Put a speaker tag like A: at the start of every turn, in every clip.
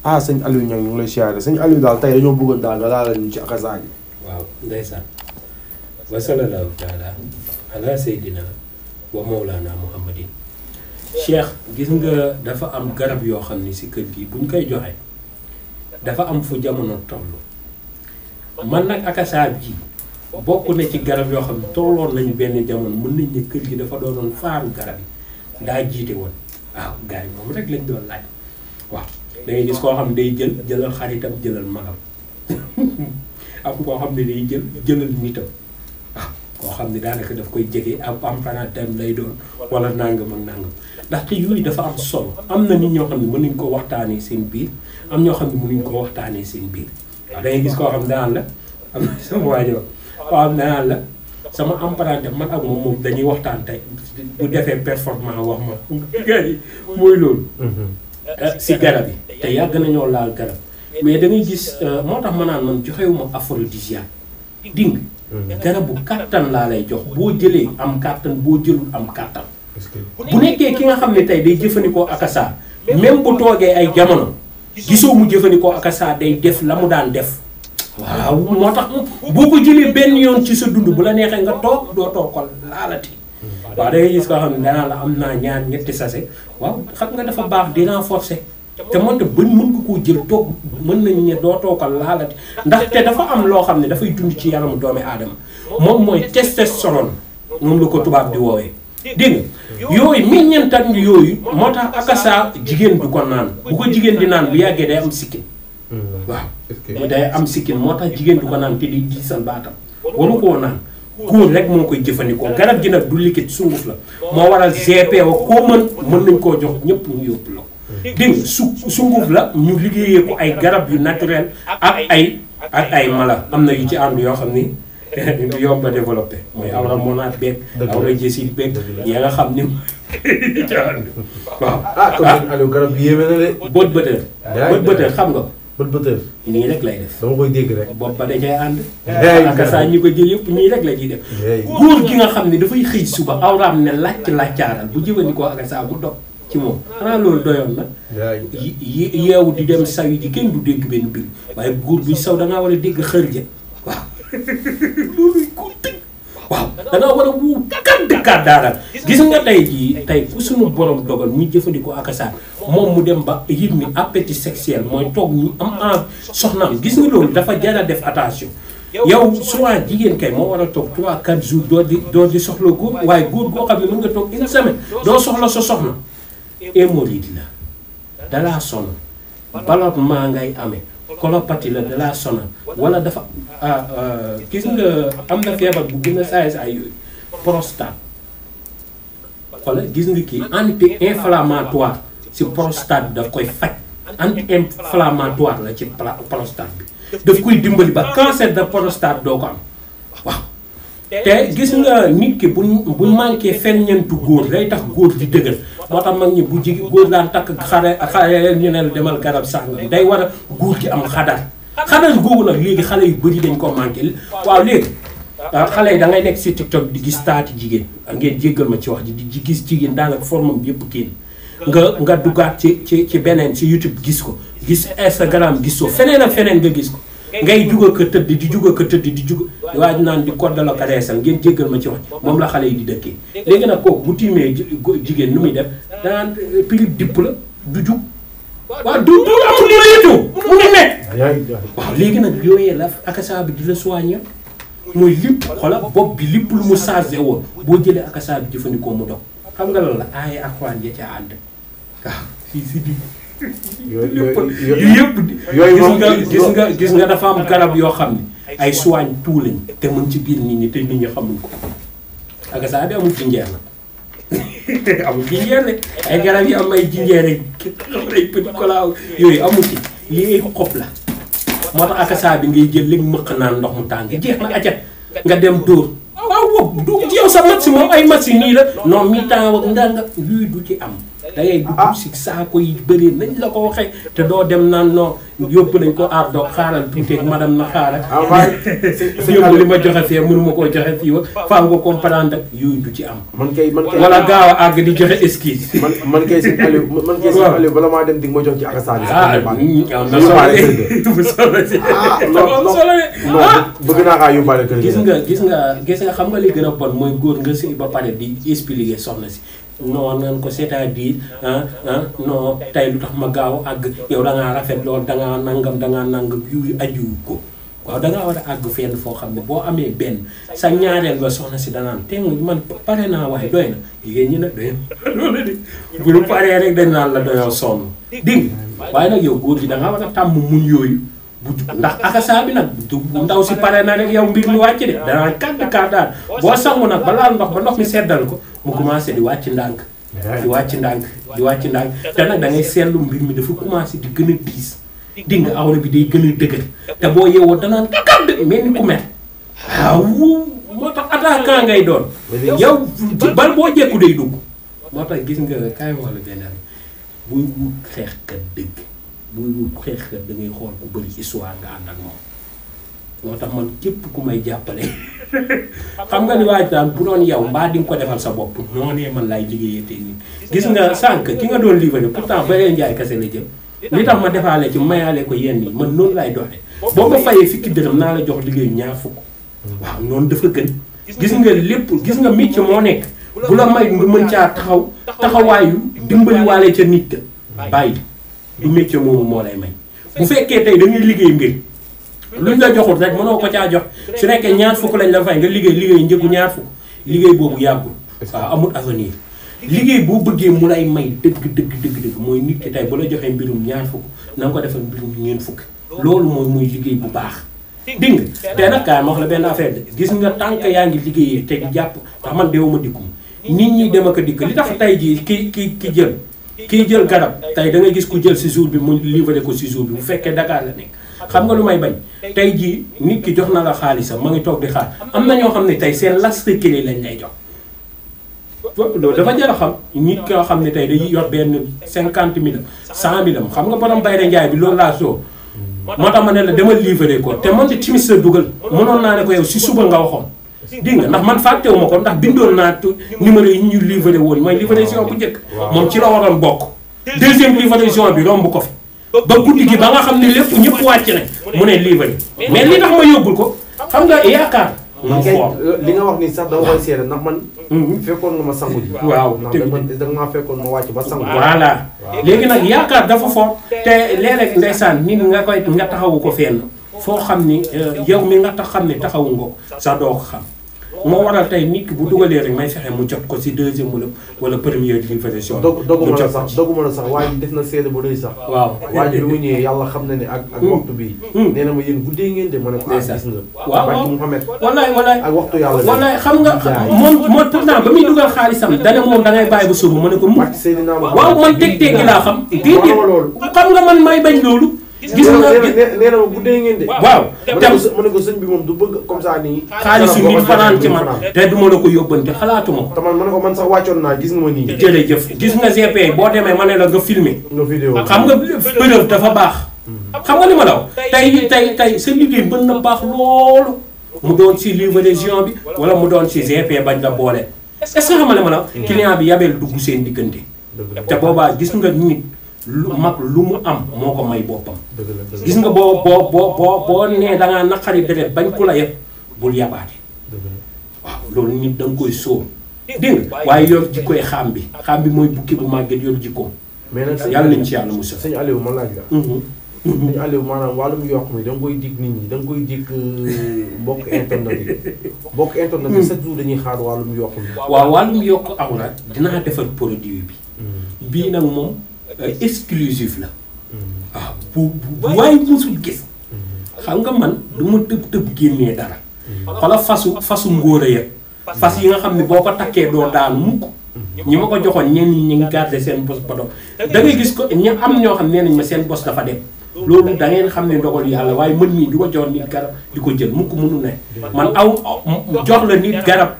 A: ah sëñ Aliou Niang ñu ngi lay siyaare sëñ Aliou daal tey dañoo bëggoon daal nga laal ñu ci akasa gi.
B: waaw ndeysaan wa sallallahu taala ala seydina wa mawlana muhammadin. Cheikh gis nga dafa am garab yoo xam ni si kër gi buñ koy joxe dafa am fu jamono toll man nag akasa ji bokk na ci garab yoo xam ne tolloon nañu benn jamono mën nañ ne kër gi dafa doonoon faaru garab yi daa jiite woon waaw gars yi moom rek lañ doon laaj waaw da ngay gis koo xam ne day jëlal xaritam jëlal magam am koo xam ne day jëlal nitam waaw koo xam ne daanaka daf koy jege am empruntam lay doon wala nangam ak nangam ndaxte yooyu dafa am solo am na nit ñoo xam ne mën nañ ko waxtaanee seen biir am ñoo xam ne mënuñ ko waxtaanee seen biir waaw da ngay gis koo xam ne daan la am na sama waajoo koo xam ne daan la sama emprunté man ak moom dañuy waxtaan tey bu defee performance wax ma gars yi mooy loolu si garab yi te yàgg nañoo laal garab mais da ngay gis moo tax ma naan man joxewuma aphrodisiaque ding garabu kàttan laa lay jox boo jëlee am kàttan boo jëlul am kàttan bu nekkee ki nga xam ne tey day jëfandikoo akasa même bu toogee ay jamono gisoo mu jëfandikoo akasa day def la mu daan def waaw moo tax boo ko jëlee benn yoon ci sa dund bu la neexee nga toog doo toog ko laalati waaw da ngay gis koo xam ne danaa la am naa ñaar ñetti sase waaw xam nga dafa baax di renforcer te moonte bañ mën nga koo jël toog mën nañu ne doo toog ko laalati ndaxte dafa am loo xam ne dafay dund ci yaramu doomi aadama moom mooy testostérone moom la ko tubaab di woowee dégg nga yooyu meññeentat yooyu moo tax akasa jigéen du ko naan bu ko jigéen di naan bu yàggee day am sikkin waaw day am sikkin moo tax jigéen du ko naan te di diisal baatam waru koo naan góor rek moo koy jëfandikoo garab gi nag du liquide sunguf la moo waral GP wa koo mën nañ koo jox ñëpp ñu yóbbu la dégg nga sunguf la ñu liggéeyee ko ay garab yu naturel ak ay mala am na yu ci ànd yoo xam ni du yomb a développé mooy awra monaat beeg awra jësit beeg yaa nga xam ni ci ànd waaw
A: kon Aliou garab gi yéeme na de
B: bët bëtër xam nga
A: bët bëtër
B: nii rek lay def
A: dama koy dégg rek
B: bopp ba da cay ànd akasa ñi ko jël yëpp nii rek la ciy def góor gi nga xam ne dafay xëy suba awraam ne laccaaral bu jëfandikoo akasa bu dog ci moom xanaa loolu doyoon na yeewu di dem saw yi ji kenn du dégg benn mbir waaye góor buy saw dangaa war a dégg xër ja waaw looluy góor dëgg waaw dangaa war a bu kàdd daaral gis nga tey jii tey ku suñu borom dogal muy jëfandikoo akasa moom mu dem ba yëg ni appétit sexuel mooy toog ñu am en soxnaam gis nga loolu dafa jar a def attention yow souvent jigéen kay moo war a toog 3-4 jours doo di soxla góor waaye góor goo xam ne mën nga toog une semaine doo soxla sa soxna hémorroïde la dalaa sonn ballonnement ngay amee colopathie la dalaa sonal wala dafa gis nga am na feebar bu gën a saay yooyu prostate wala gis nga kii anti-inflammatoire ci prostate daf koy faj anti-inflammatoire la ci prostate bi daf koy dimbali ba cancer de prostate doo ko am waaw te gis nga nit ki buñ manqué ferñeentu góor day tax góor di dëgër moo tax mag ñi bu jigi góor daan takk xare ñu ne demal garab sàngam day war a góor gi am xadar googu nag léegi xale yu bëri dañ ko manqué waaw léegi xale yi da ngay nekk si TikTok di gis taati jigéen ngeen jéggal ma ci wax ji di gis jigéen daanaka formam bi yëpp génn nga duggaat ci beneen ci YouTube gis ko gis Instagram gis ko feneen ak feneen nga gis ko ngay juga ko tëdd di juga ko tëdd di juga waaj naan di koddala ko reesal ngeen jéggal ma ci wax moom la xale yi di dëkkee léegi nag kooku bu tiimee jigéen lu muy def danaan pilip dipp la du jug waaw du amul moyetu mu ngi nekk waaw léegi nag yooyee la akasa bi di la soigner mooy lépp xoolal bopp bi lépp lu mu chargé woon boo jëlee akasa bi jëfandikoo mu dog xam nga loolu la aaye ak xuraan ja ca ànd waaw fii si di gis nga dafa am garab yoo xam ne ay soigne tout lañ te mën ci biir nit ñi te nit ñi xamuñ ko akasa bi amul jinjeer la amul jinjeer de ay garab yi am ay jinjeer ay petit cola yooyu amul ci lii ay xob la moo tax akasa bi ngay jël léegi mëq naan ndox mu tàng jeex na accat nga dem dóor waaw wow du yow sa maximum ay machine nii la non mi temps wak nga luy du ci am da ngay dugg si saako yi bëri nañ la ko waxee te doo dem naan non yóbbu nañ ko aar doog xaaral tuuti madame na xaaral. yóbbu li ma joxe fee mënu ma koo joxe fii wa faa nga comprendre ak yooyu du ci am.
A: man kay
B: wala gaaw a àgg di joxe esquisse.
A: man kay sëñ Aliou bala maa dem di nga ma jox ci akasa bi.
B: am na solo de
A: bëgg naa kaa yóbbaale kër
B: gis nga xam nga li gën a bon mooy góor nga sëy ba pare di expliquer soxna si non nan ko c'est-à-dire non tey lu tax ma gaaw àgg yow da ngaa rafet lool da ngaa nangam yu ajuwu ko waaw da ngaa war a àgg fenn foo xam ne boo amee benn sa ñaareel ba soxna si danaan te man pare naa waaye doy na jigéen ñi nag doy na loolu de bu ñu paree rek dañ naan la doyoo sonn dégg waaye nag yow góor gi da ngaa war a tàmm muñ yooyu ndax akasa bi nag bu ndaw si pare na rek yow mbir mi wàcc de danaa kàdd daal boo sangu nag ba laal ndox ba ndox mi seddal ko mu commencé di wàcc ndànk di wàcc ndànk te nag da ngay seetlu mbir mi dafa commencé di gën a diis dégg nga awra bi day gën a dëgër te boo yeewoo danaan kàdd mel ni ku mer waaw moo tax attaquant ngay doon yow bal boo jekku day dugg moo tax gis nga kaay wala benn rek buy wut xeexkat dëgg buy wut xeexkat da ngay xool ku bëri histoire nga ànd ak moom moo tax man képp ku may jàppale xam nga ni waaj daan bu doon yow mbaa di nga ko defal sa bopp noonee man laay liggéeyee tey nii gis nga sànq ki nga doon livré pourtant Baye Ndiaye kese la jëm li tax ma defaale ci mayaale ko yenn yi man noonu laay doxee boo ma fayee fukki dërëm naa la jox liggéeyu ñaar fukk waaw noonu dafa gën gis nga lépp gis nga métier moo nekk bu la may nga mën caa taxawaayu dimbali waale ca nit ka bàyyi du métier moomu moo lay may bu fekkee tey dañuy liggéey mbir luñ la joxul rek mënoo ko caa jox su nekkee ñaar fukk lañ la fay nga liggéey njëgu ñaar fukk liggéey boobu yàggul waaw amul avenir liggéey boo bëggee mu lay may dëgg mooy nit ki tey bu la joxee mbirum ñaar fukk na nga ko defal mbirum ñeent fukk loolu mooy muy liggéey bu baax dégg nga te nag kaay ma wax la benn affaire de gis nga tànk yaa ngi liggéeyee te di jàpp ndax man deewuma dikkum nit ñi dem ak a dikk li tax tey jii kii jël garab tey da ngay gis ku jël si jour bi mu livré ko si jour bi bu fekkee Dakar la nekk xam nga lu may bañ tey jii nit ki jox na la xaalisam ma ngi toog di xaar am na ñoo xam ne tey seen last clé lañ lay jox loolu dafa jar a xam nit koo xam ne tey dañuy yor benn 50 000 100 000 xam nga borom Bayre Ndiaye bi loolu laa soo moo tax ma ne la demal livré ko te man di timis la dugal mënoon naa ne ko yow si suba nga waxoon dégg nga ndax man fàttewu ma ko ndax bindoon naa numéro yi ñu livré woon mooy livraison bu njëkk moom ci la waroon bokk deuxième livraison bi romb ko fi ba guddi gi ba nga xam ne lépp ñëpp wàcc nañ mu ne livré mais li tax ma yóbbul ko xam nga yaakaar
A: man kay li nga wax ni sax dama koy seede ndax man fekkoon nga ma sangu ji
B: waaw
A: da nga maa fekkoon ma wàcc ba sangu
B: voilà léegi nag yaakaar dafa fort te léeg-léeg ndeysaan nit nga taxawu ko fenn foo xam ni yow mi nga tax xam ne taxawu nga ko sax doo ko xam moo waral tey nit ki bu dugalee rek may fexe mu jot ko si deuxième wala première livraison
A: doguma la sax waaye def na seede bu rëy sax
B: waaw
A: waaye bi mu ñëwee yàlla xam na ne ak waxtu bi nee na ma yéen guddee ngeen de ma ne ko gis nga
B: waaw
A: Mouhamed
B: wallaay
A: ak waxtu yàlla
B: wallaay xam nga moom pourtant ba muy dugal xaalisam dane moom da ngay bàyyi ba suba ma ne ko mu waaw man teg-teggi laa xam xam nga man may bañ loolu gis nga
A: nee na ma guddee ngeen de
B: waaw
A: ma ne ko sëñ bi moom du bëgg comme ça nii
B: xaalisu nit fanaan ci man te du ma la ko yóbbante xalaatuma ko
A: te man ma ne ko man sax wàccoon naa gis nga ma nii
B: jërëjëf gis nga GP boo demee ma ne la nga filmé
A: nga vidéo
B: xam nga preuve dafa baax xam nga li ma la wax tey sa liggéey mën na baax loolu mu doon si livraison bi wala mu doon si GP bañ la boole est-ce que xam nga li ma la wax client bi yabeel dugg seen diggante te boobaa gis nga nit lu mag lu mu am moo ko may boppam gis nga boo nee dangaa naqari deret bañ ku la yëpp bul yabaate waaw loolu nit da nga koy sóor dégg nga waaye yor jikkoy xaam bi mooy bukki bu màgget yor jikkoom
A: mais nag
B: yàlla nañ ci yàlla musal
A: sëñ Aliou ma laaj la sëñ Aliou maanaam wàllum yokk mi da nga koy dig nit ñi da nga koy dig mbokk internet yi chaque jour dañuy xaar wàllum yokk mi
B: waaw wàllum yokk awra dinaa defar produit bi bii nag moom exclusif la waaw bu waaye musul gis xam nga man du ma tëb génnee dara xoolal fasu ngóora ya fas yi nga xam ne boo ko takkee doo daan mukk ñi ma ko joxoon ñenn ñi ngi garder seen bos ba doon da ngay gis ko ñi am ñoo xam nee nañ ma seen bos dafa dem loolu da ngeen xam ne ndogal yàlla waaye mën mii du ko jox nit garab di ko jël mukk mënu ne man jox la nit garab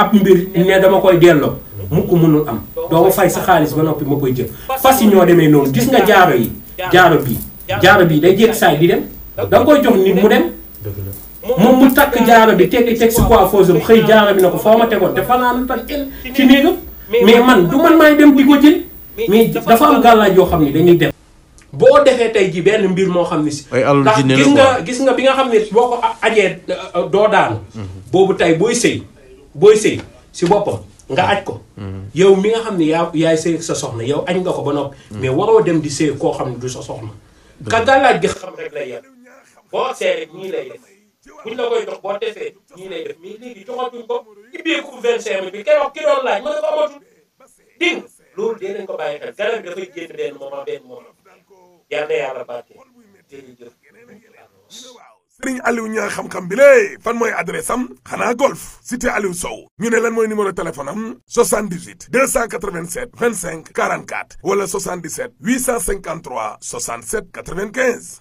B: ab mbir ne dama koy delloo mu ko mënul am doo ma fay sa xaalis ba noppi ma koy jël fas yi ñoo demee noonu gis nga jaaro yi jaaro bii day jékki saay di dem da nga koy jox nit mu dem moom mu takk jaaro bi teg si coiffeuse am xëy jaaro bi na ko foo ma tegoon te fanaanu tan ci néegam mais man du man maay dem di ko jël mais dafa am gàllaaj yoo xam ne dañuy dem boo defee tey ji benn mbir moo xam ne si ndax gis nga bi nga xam ne boo ko ajee doo daanu boobu tey booy sëy si boppam nga aj ko yow mi nga xam ne yaay sëy sa soxna yow aj nga ko ba noppi mais waroo dem di sëy koo xam ne du sa soxna ka gàllaaj gi xam rek lay yem boo see rek ñii lay def buñ la koy jox boo defee ñii lay def mais léegi joxatuñ ko ibbeeku 25 bi keroog ki doon laaj mën na ko amatul dégg loolu dee nañ ko bàyyi xel garab bi dafay génn benn moment yàlla yàlla bàtte jërëjëf
C: Serigne Aliou Niang xam-xam bi lé fan mooy adresse am xanaa golf cité Aliou Sow ñu ne lan mooy numéro téléphone am 78 287 25 44 wala 77 853 67 95